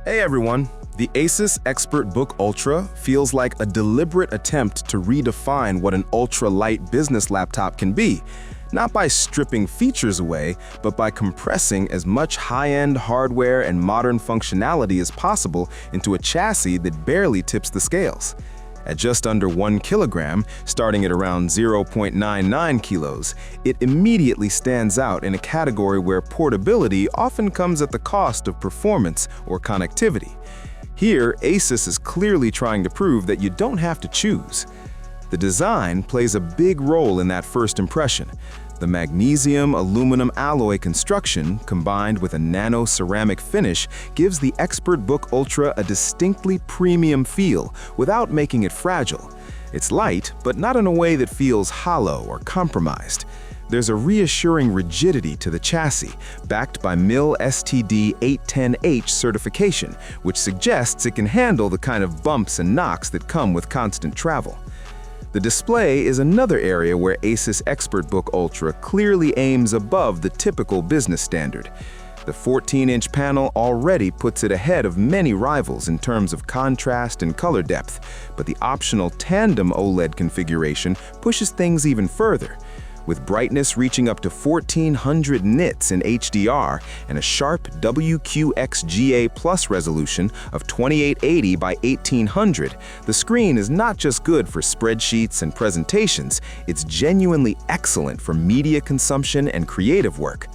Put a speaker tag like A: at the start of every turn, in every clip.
A: Hey everyone! The ASUS ExpertBook Ultra feels like a deliberate attempt to redefine what an ultra-light business laptop can be, not by stripping features away, but by compressing as much high-end hardware and modern functionality as possible into a chassis that barely tips the scales. At just under 1 kilogram, starting at around 0.99 kilos, it immediately stands out in a category where portability often comes at the cost of performance or connectivity. Here, ASUS is clearly trying to prove that you don't have to choose. The design plays a big role in that first impression. The magnesium aluminum alloy construction, combined with a nano-ceramic finish, gives the ExpertBook Ultra a distinctly premium feel without making it fragile. It's light, but not in a way that feels hollow or compromised. There's a reassuring rigidity to the chassis, backed by MIL STD 810H certification, which suggests it can handle the kind of bumps and knocks that come with constant travel. The display is another area where ASUS ExpertBook Ultra clearly aims above the typical business standard. The 14-inch panel already puts it ahead of many rivals in terms of contrast and color depth, but the optional tandem OLED configuration pushes things even further. With brightness reaching up to 1400 nits in HDR and a sharp WQXGA+ resolution of 2880 by 1800, the screen is not just good for spreadsheets and presentations, it's genuinely excellent for media consumption and creative work.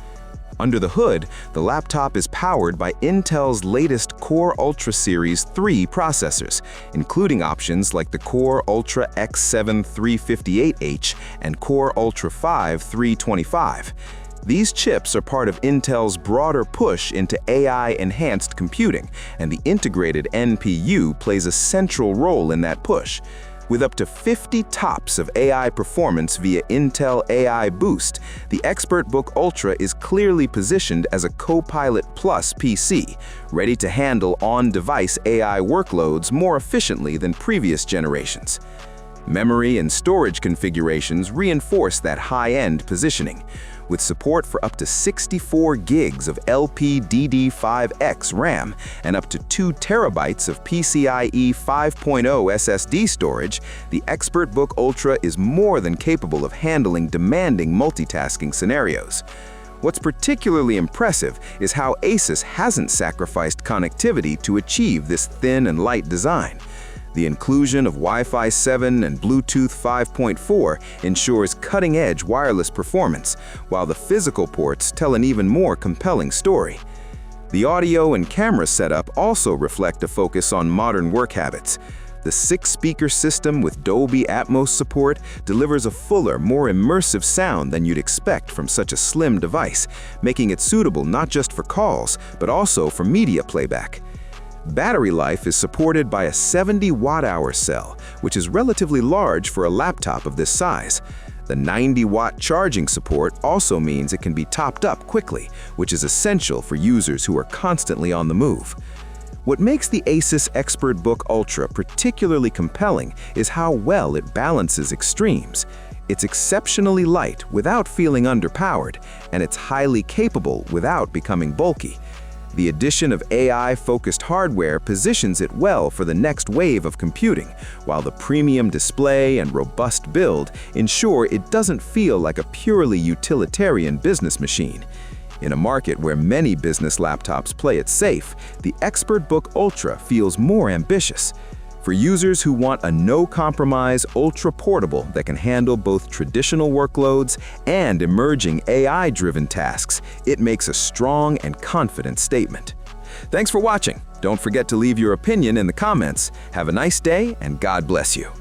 A: Under the hood, the laptop is powered by Intel's latest Core Ultra Series 3 processors, including options like the Core Ultra X7 358H and Core Ultra 5 325. These chips are part of Intel's broader push into AI-enhanced computing, and the integrated NPU plays a central role in that push. With up to 50 TOPS of AI performance via Intel AI Boost, the ExpertBook Ultra is clearly positioned as a Copilot Plus PC, ready to handle on-device AI workloads more efficiently than previous generations. Memory and storage configurations reinforce that high-end positioning. With support for up to 64 gigs of LPDDR5X RAM and up to 2 terabytes of PCIe 5.0 SSD storage, the ExpertBook Ultra is more than capable of handling demanding multitasking scenarios. What's particularly impressive is how ASUS hasn't sacrificed connectivity to achieve this thin and light design. The inclusion of Wi-Fi 7 and Bluetooth 5.4 ensures cutting-edge wireless performance, while the physical ports tell an even more compelling story. The audio and camera setup also reflect a focus on modern work habits. The 6-speaker system with Dolby Atmos support delivers a fuller, more immersive sound than you'd expect from such a slim device, making it suitable not just for calls, but also for media playback. Battery life is supported by a 70 watt-hour cell, which is relatively large for a laptop of this size. The 90-watt charging support also means it can be topped up quickly, which is essential for users who are constantly on the move. What makes the ASUS ExpertBook Ultra particularly compelling is how well it balances extremes. It's exceptionally light without feeling underpowered, and it's highly capable without becoming bulky. The addition of AI-focused hardware positions it well for the next wave of computing, while the premium display and robust build ensure it doesn't feel like a purely utilitarian business machine. In a market where many business laptops play it safe, the ExpertBook Ultra feels more ambitious. For users who want a no-compromise ultra-portable that can handle both traditional workloads and emerging AI-driven tasks, it makes a strong and confident statement. Thanks for watching. Don't forget to leave your opinion in the comments. Have a nice day, and God bless you.